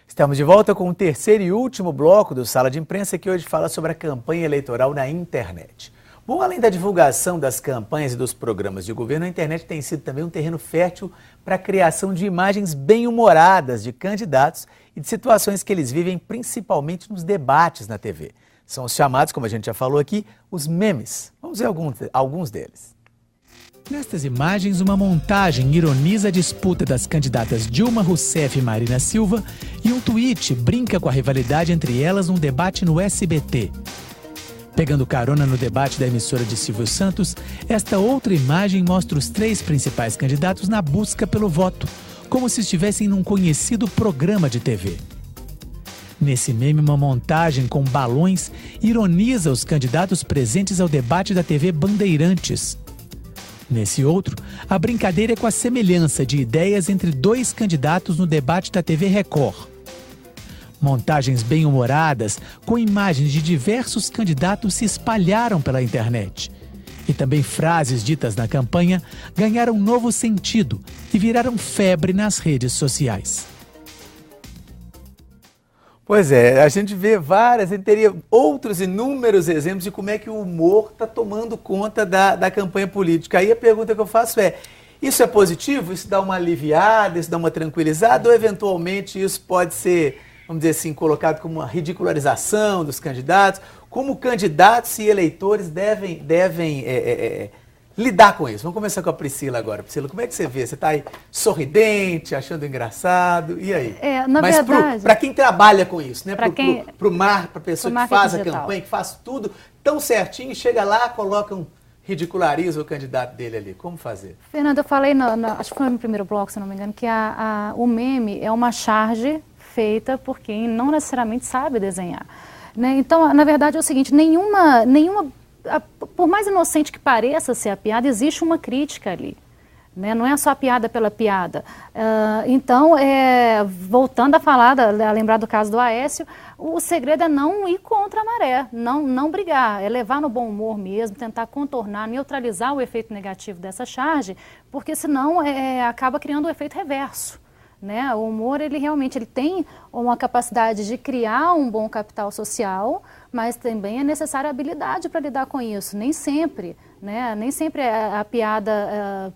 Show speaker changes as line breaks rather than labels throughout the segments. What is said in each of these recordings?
Estamos de volta com o terceiro e último bloco do Sala de Imprensa, que hoje fala sobre a campanha eleitoral na internet. Bom, além da divulgação das campanhas e dos programas de governo, a internet tem sido também um terreno fértil para a criação de imagens bem-humoradas de candidatos e de situações que eles vivem, principalmente nos debates na TV. São os chamados, como a gente já falou aqui, os memes. Vamos ver alguns deles. Nestas imagens, uma montagem ironiza a disputa das candidatas Dilma Rousseff e Marina Silva e um tweet brinca com a rivalidade entre elas num debate no SBT. Pegando carona no debate da emissora de Silvio Santos, esta outra imagem mostra os três principais candidatos na busca pelo voto, como se estivessem num conhecido programa de TV. Nesse meme, uma montagem com balões ironiza os candidatos presentes ao debate da TV Bandeirantes. Nesse outro, a brincadeira é com a semelhança de ideias entre dois candidatos no debate da TV Record. Montagens bem-humoradas com imagens de diversos candidatos se espalharam pela internet. E também frases ditas na campanha ganharam novo sentido e viraram febre nas redes sociais. Pois é, a gente vê a gente teria outros inúmeros exemplos de como é que o humor está tomando conta da campanha política. Aí a pergunta que eu faço é, isso é positivo? Isso dá uma aliviada, isso dá uma tranquilizada? Ou eventualmente isso pode ser, vamos dizer assim, colocado como uma ridicularização dos candidatos? Como candidatos e eleitores devem lidar com isso? Vamos começar com a Priscila agora. Priscila, como é que você vê? Você está aí sorridente, achando engraçado, e aí? Mas para quem trabalha com isso, né? Para a pessoa que faz a campanha, que faz tudo tão certinho, chega lá, ridiculariza o candidato dele ali. Como fazer?
Fernanda, eu falei, acho que foi no primeiro bloco, se não me engano, que o meme é uma charge feita por quem não necessariamente sabe desenhar. Né? Então, na verdade, é o seguinte, por mais inocente que pareça ser a piada, existe uma crítica ali. Né? Não é só a piada pela piada. Então, voltando a lembrar do caso do Aécio, o segredo é não ir contra a maré, não brigar, é levar no bom humor mesmo, tentar contornar, neutralizar o efeito negativo dessa charge, porque senão acaba criando o efeito reverso. Né? O humor, ele realmente tem uma capacidade de criar um bom capital social, mas também é necessária habilidade para lidar com isso. Nem sempre, né? Nem sempre a piada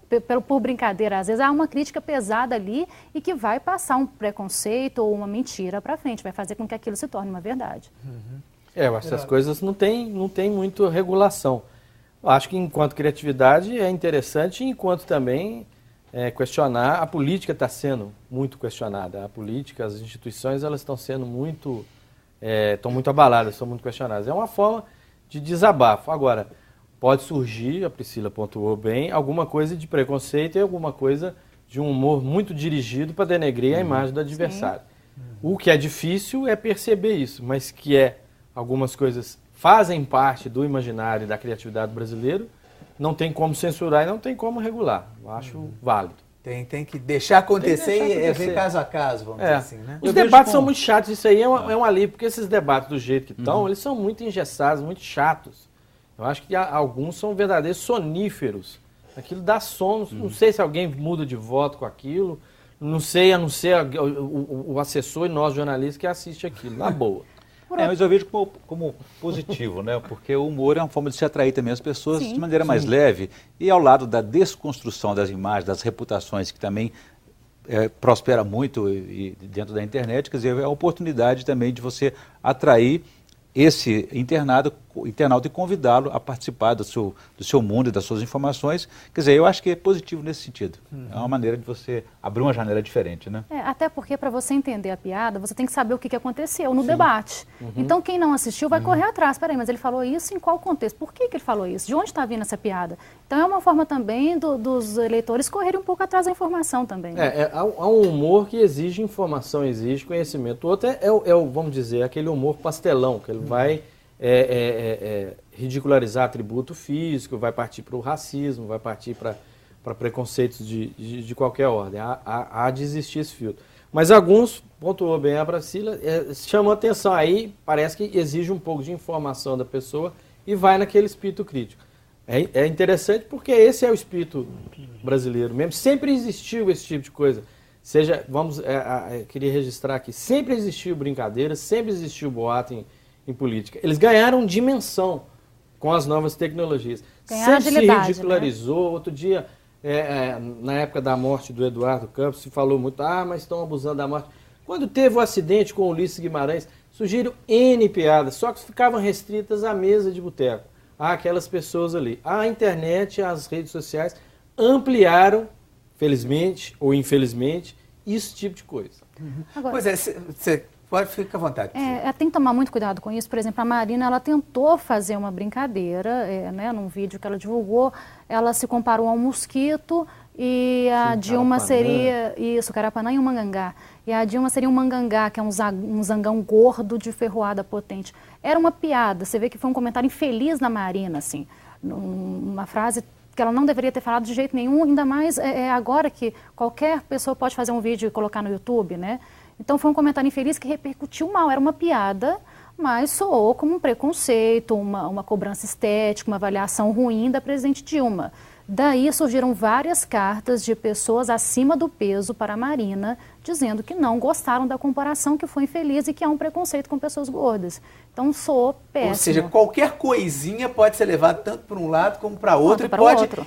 por brincadeira. Às vezes há uma crítica pesada ali e que vai passar um preconceito ou uma mentira para frente, vai fazer com que aquilo se torne uma verdade.
Uhum. Eu acho que essas coisas não tem muito regulação. Eu acho que enquanto criatividade é interessante, enquanto também questionar, a política está sendo muito questionada. A política, as instituições, elas estão sendo muito abaladas, são muito questionadas. É uma forma de desabafo. Agora, pode surgir, a Priscila pontuou bem, alguma coisa de preconceito e alguma coisa de um humor muito dirigido para denegrir a imagem do adversário. O que é difícil é perceber isso, mas que algumas coisas fazem parte do imaginário e da criatividade brasileiro, não tem como censurar e não tem como regular. Eu acho válido.
Tem que deixar acontecer e ver caso a caso, vamos dizer assim, né?
Os debates são muito chatos, isso aí é um alívio, porque esses debates do jeito que estão, eles são muito engessados, muito chatos. Eu acho que alguns são verdadeiros soníferos. Aquilo dá sono, não sei se alguém muda de voto com aquilo, não sei, a não ser o assessor e nós jornalistas que assiste aquilo, na boa.
Mas eu vejo como positivo, né? Porque o humor é uma forma de se atrair também as pessoas de maneira mais leve. E ao lado da desconstrução das imagens, das reputações, que também prospera muito dentro da internet, quer dizer, é a oportunidade também de você atrair esse internauta e convidá-lo a participar do seu mundo e das suas informações. Quer dizer, eu acho que é positivo nesse sentido. É uma maneira de você abrir uma janela diferente, né?
Até porque para você entender a piada, você tem que saber o que aconteceu no debate. Então, quem não assistiu vai correr atrás. Peraí, mas ele falou isso em qual contexto? Por que ele falou isso? De onde está vindo essa piada? Então, é uma forma também dos eleitores correrem um pouco atrás da informação também. Né?
Há um humor que exige informação, exige conhecimento. O outro vamos dizer, aquele humor pastelão, que ele vai ridicularizar atributo físico, vai partir para o racismo, vai partir para preconceitos de qualquer ordem. Há de existir esse filtro. Mas alguns, pontuou bem a Priscila, chamam atenção aí, parece que exige um pouco de informação da pessoa e vai naquele espírito crítico. É interessante porque esse é o espírito brasileiro mesmo. Sempre existiu esse tipo de coisa. Seja, queria registrar aqui, sempre existiu brincadeira, sempre existiu boato em política. Eles ganharam dimensão com as novas tecnologias.
Ganharam
sempre se ridicularizou. Né? Outro dia, na época da morte do Eduardo Campos, se falou muito, mas estão abusando da morte. Quando teve o acidente com o Ulisses Guimarães, surgiram N piadas, só que ficavam restritas à mesa de boteco, àquelas pessoas ali. A internet, as redes sociais ampliaram, felizmente ou infelizmente, esse tipo de coisa.
Agora, pois é, você pode ficar à vontade.
Tem que tomar muito cuidado com isso. Por exemplo, a Marina, ela tentou fazer uma brincadeira, num vídeo que ela divulgou, ela se comparou a um mosquito e a Dilma seria, Carapanã e um mangangá. E a Dilma seria um mangangá, que é um zangão gordo de ferroada potente. Era uma piada, você vê que foi um comentário infeliz na Marina, assim, uma frase que ela não deveria ter falado de jeito nenhum, ainda mais agora que qualquer pessoa pode fazer um vídeo e colocar no YouTube, né? Então foi um comentário infeliz que repercutiu mal, era uma piada, mas soou como um preconceito, uma cobrança estética, uma avaliação ruim da presidente Dilma. Daí surgiram várias cartas de pessoas acima do peso para a Marina, dizendo que não gostaram da comparação, que foi infeliz e que há um preconceito com pessoas gordas. Então, soou péssimo.
Ou seja, qualquer coisinha pode ser levada tanto para um lado como para outro.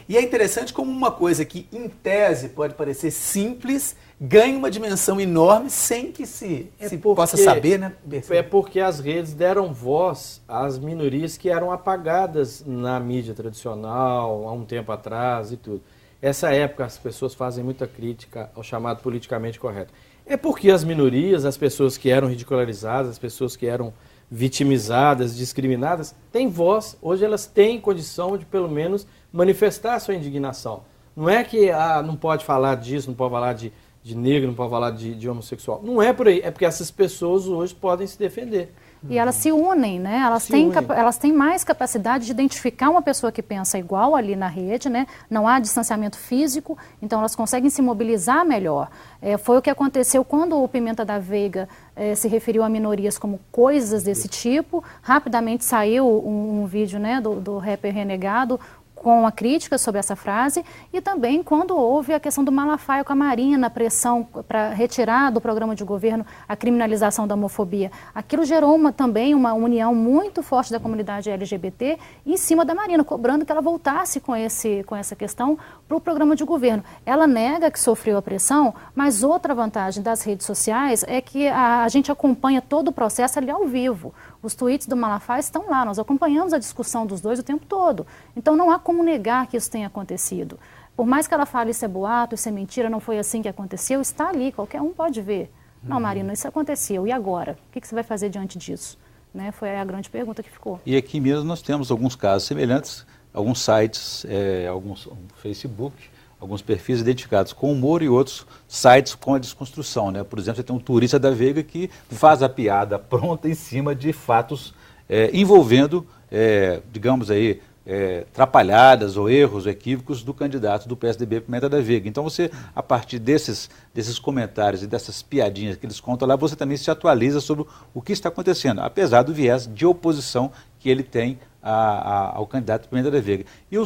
E é interessante como uma coisa que, em tese, pode parecer simples, ganha uma dimensão enorme sem que se possa saber, né?
É porque as redes deram voz às minorias que eram apagadas na mídia tradicional, há um tempo atrás e tudo. Essa época as pessoas fazem muita crítica ao chamado politicamente correto. É porque as minorias, as pessoas que eram ridicularizadas, as pessoas que eram vitimizadas, discriminadas, têm voz. Hoje elas têm condição de, pelo menos, manifestar a sua indignação. Não é que não pode falar disso, não pode falar de negro, não pode falar de homossexual. Não é por aí, é porque essas pessoas hoje podem se defender.
E elas se unem, né? Elas têm mais capacidade de identificar uma pessoa que pensa igual ali na rede, né? Não há distanciamento físico, então elas conseguem se mobilizar melhor. Foi o que aconteceu quando o Pimenta da Veiga se referiu a minorias como coisas desse tipo. Rapidamente saiu um vídeo, né, do rapper Renegado, com a crítica sobre essa frase, e também quando houve a questão do Malafaia com a Marina, a pressão para retirar do programa de governo a criminalização da homofobia. Aquilo gerou também uma união muito forte da comunidade LGBT em cima da Marina, cobrando que ela voltasse com essa questão para o programa de governo. Ela nega que sofreu a pressão, mas outra vantagem das redes sociais é que a gente acompanha todo o processo ali ao vivo. Os tweets do Malafaia estão lá, nós acompanhamos a discussão dos dois o tempo todo. Então não há como negar que isso tenha acontecido. Por mais que ela fale isso é boato, isso é mentira, não foi assim que aconteceu, está ali, qualquer um pode ver. Não, Marina, isso aconteceu, e agora? O que você vai fazer diante disso? Né? Foi a grande pergunta que ficou.
E aqui mesmo nós temos alguns casos semelhantes, alguns sites, alguns Facebook, alguns perfis identificados com humor e outros sites com a desconstrução, né? Por exemplo, você tem um Turista da Veiga que faz a piada pronta em cima de fatos envolvendo, digamos aí, atrapalhadas ou erros, equívocos do candidato do PSDB, Pimenta da Veiga. Então você, a partir desses comentários e dessas piadinhas que eles contam lá, você também se atualiza sobre o que está acontecendo, apesar do viés de oposição que ele tem ao candidato Pimenta da Veiga. E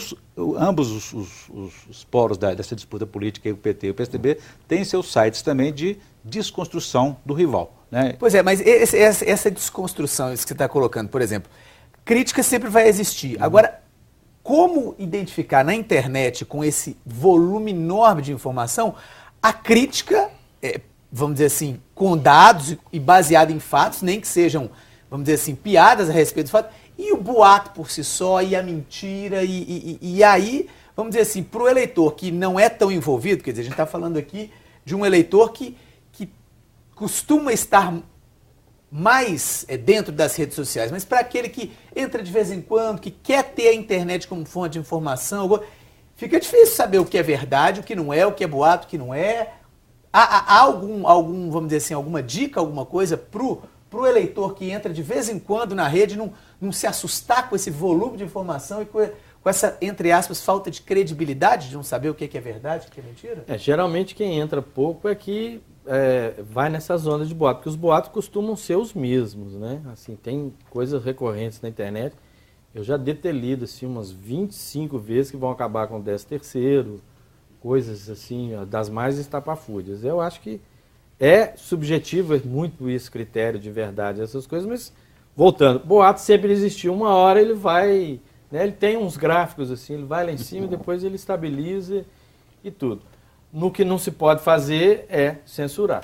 ambos os polos dessa disputa política, o PT e o PSDB, têm seus sites também de desconstrução do rival, né?
Pois é, mas essa desconstrução, isso que você está colocando, por exemplo, crítica sempre vai existir. Agora, como identificar na internet, com esse volume enorme de informação, a crítica, vamos dizer assim, com dados e baseada em fatos, nem que sejam, vamos dizer assim, piadas a respeito do fato, e o boato por si só, e a mentira, e aí, vamos dizer assim, para o eleitor que não é tão envolvido, quer dizer, a gente está falando aqui de um eleitor que costuma estar mais dentro das redes sociais, mas para aquele que entra de vez em quando, que quer ter a internet como fonte de informação, fica difícil saber o que é verdade, o que não é, o que é boato, o que não é. Há algum, vamos dizer assim, alguma dica, alguma coisa pro eleitor que entra de vez em quando na rede não se assustar com esse volume de informação e com essa, entre aspas, falta de credibilidade de não saber o que é verdade, o que é mentira?
Geralmente quem entra pouco é que vai nessas ondas de boato, porque os boatos costumam ser os mesmos, né? Assim, tem coisas recorrentes na internet Eu já devo ter lido assim, umas 25 vezes que vão acabar com o 13º, coisas assim, das mais estapafúrdias. Eu acho que é subjetivo muito esse critério de verdade, essas coisas, mas voltando, boato sempre existiu, uma hora ele vai, né, ele tem uns gráficos assim, ele vai lá em cima e depois ele estabiliza e tudo. No que não se pode fazer é censurar.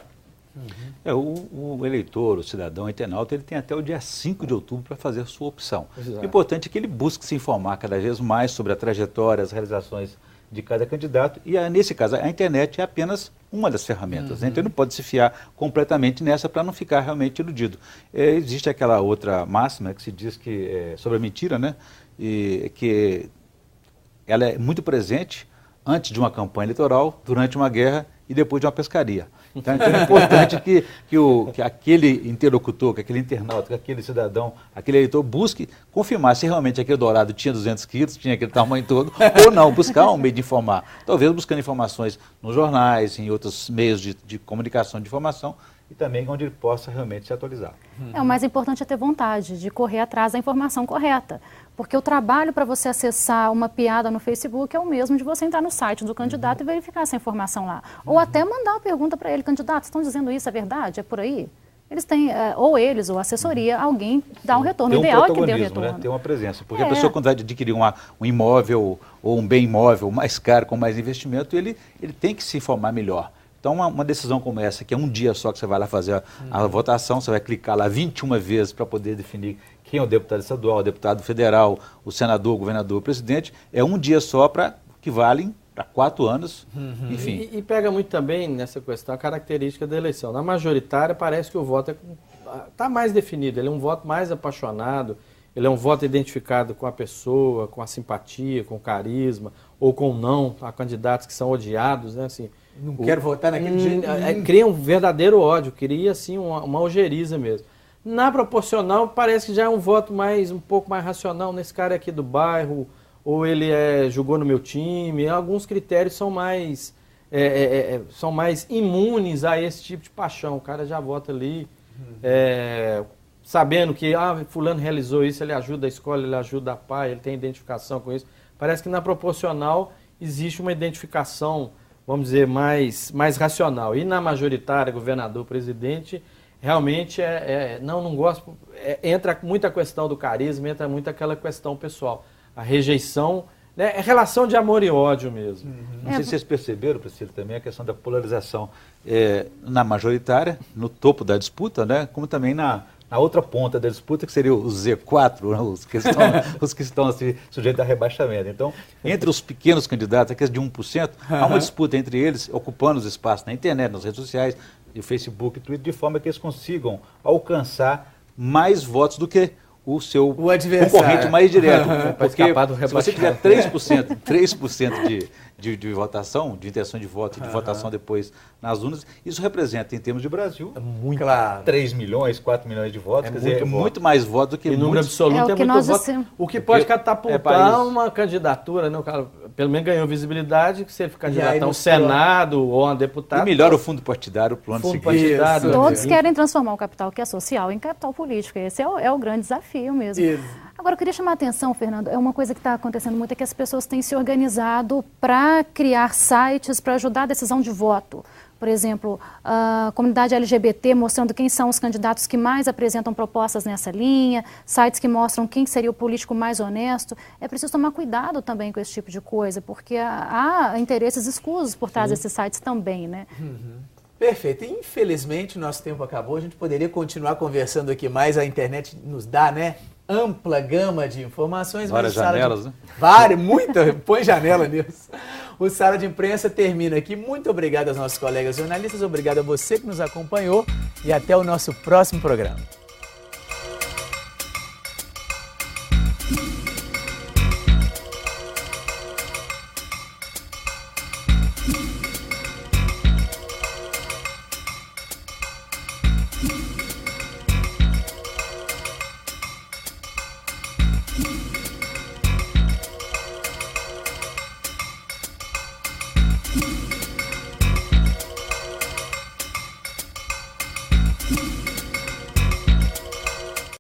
O eleitor, o cidadão, o internauta, ele tem até o dia 5 de outubro para fazer a sua opção.
Exato.
O importante é que ele busque se informar cada vez mais sobre a trajetória, as realizações de cada candidato, e nesse caso a internet é apenas uma das ferramentas, né? Então ele não pode se fiar completamente nessa para não ficar realmente iludido. Existe aquela outra máxima que se diz que sobre a mentira, né? E que ela é muito presente antes de uma campanha eleitoral, durante uma guerra e depois de uma pescaria. Então é importante que aquele interlocutor, que aquele internauta, que aquele cidadão, aquele eleitor busque confirmar se realmente aquele dourado tinha 200 quilos, tinha aquele tamanho todo, ou não, buscar um meio de informar. Talvez buscando informações nos jornais, em outros meios de comunicação de informação, e também onde ele possa realmente se atualizar.
O mais importante é ter vontade de correr atrás da informação correta. Porque o trabalho para você acessar uma piada no Facebook é o mesmo de você entrar no site do candidato e verificar essa informação lá. Ou até mandar uma pergunta para ele, candidato, estão dizendo isso, é verdade? É por aí? Eles têm, ou eles, ou a assessoria, alguém dá um retorno. O ideal é que dê o retorno.
Né? Tem uma presença. Porque a pessoa, quando vai adquirir um imóvel ou um bem imóvel mais caro, com mais investimento, ele tem que se informar melhor. Então, uma decisão como essa, que é um dia só que você vai lá fazer a votação, você vai clicar lá 21 vezes para poder definir quem é o deputado estadual, o deputado federal, o senador, o governador, o presidente, é um dia só que valem para 4 anos, enfim.
E pega muito também nessa questão a característica da eleição. Na majoritária parece que o voto está mais definido, ele é um voto mais apaixonado, ele é um voto identificado com a pessoa, com a simpatia, com o carisma, ou com o não, há candidatos que são odiados, né, assim.
Não quero votar naquele jeito.
Cria um verdadeiro ódio, cria assim uma ojeriza mesmo. Na proporcional parece que já é um voto um pouco mais racional, nesse cara aqui do bairro, ou ele jogou no meu time. Alguns critérios são mais imunes a esse tipo de paixão. O cara já vota ali, sabendo que fulano realizou isso, ele ajuda a escola, ele ajuda a pai, ele tem identificação com isso. Parece que na proporcional existe uma identificação, vamos dizer, mais racional. E na majoritária, governador, presidente, realmente não gosto, entra muita questão do carisma, entra muito aquela questão pessoal. A rejeição, né, é relação de amor e ódio mesmo.
Não sei se vocês perceberam, Priscila, também a questão da polarização na majoritária, no topo da disputa, né, como também na outra ponta da disputa, que seria o Z4, né, os que estão assim, sujeitos a rebaixamento. Então, entre os pequenos candidatos, aqueles de 1%, há uma disputa entre eles, ocupando os espaços na internet, nas redes sociais, no Facebook, Twitter, de forma que eles consigam alcançar mais votos do que o seu concorrente mais direto. Porque se você tiver 3% de votação, de intenção de voto, de votação depois nas urnas, isso representa, em termos de Brasil, muito, 3 milhões, 4 milhões de votos. Quer dizer, muito mais votos do que
em número absoluto é muito voto. O que pode catapultar uma candidatura, né? O cara pelo menos ganhou visibilidade, que se ele for candidato a um Senado ou a um deputado...
E melhora o fundo partidário, o plano seguinte.
Todos querem transformar o capital que é social em capital político. Esse é o grande desafio mesmo. Isso. Agora, eu queria chamar a atenção, Fernando, é uma coisa que está acontecendo muito, é que as pessoas têm se organizado para criar sites para ajudar a decisão de voto. Por exemplo, a comunidade LGBT mostrando quem são os candidatos que mais apresentam propostas nessa linha, sites que mostram quem seria o político mais honesto. É preciso tomar cuidado também com esse tipo de coisa, porque há interesses escusos por trás desses sites também, né?
Perfeito. Infelizmente, o nosso tempo acabou. A gente poderia continuar conversando aqui mais. A internet nos dá, né, ampla gama de informações.
Várias janelas, né?
Muita. Põe janela nisso. O Sala de Imprensa termina aqui. Muito obrigado aos nossos colegas jornalistas. Obrigado a você que nos acompanhou. E até o nosso próximo programa.